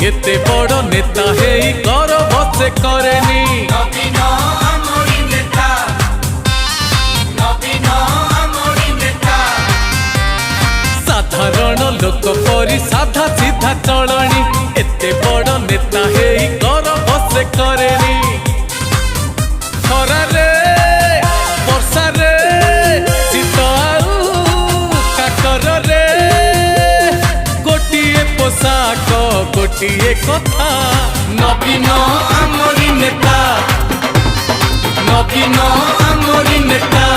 एते बड़ नेता हेई गर्व से करेनी साधारण लोक परी साधा सीधा चलनी एते बड़ नेता हेई गर्व से करेनी खरारे वर्षा रे शीत आउ काकर रे गोटिए पोशाक गोटिए कथा नवीन आमरी नेता नवीन आमरी नेता।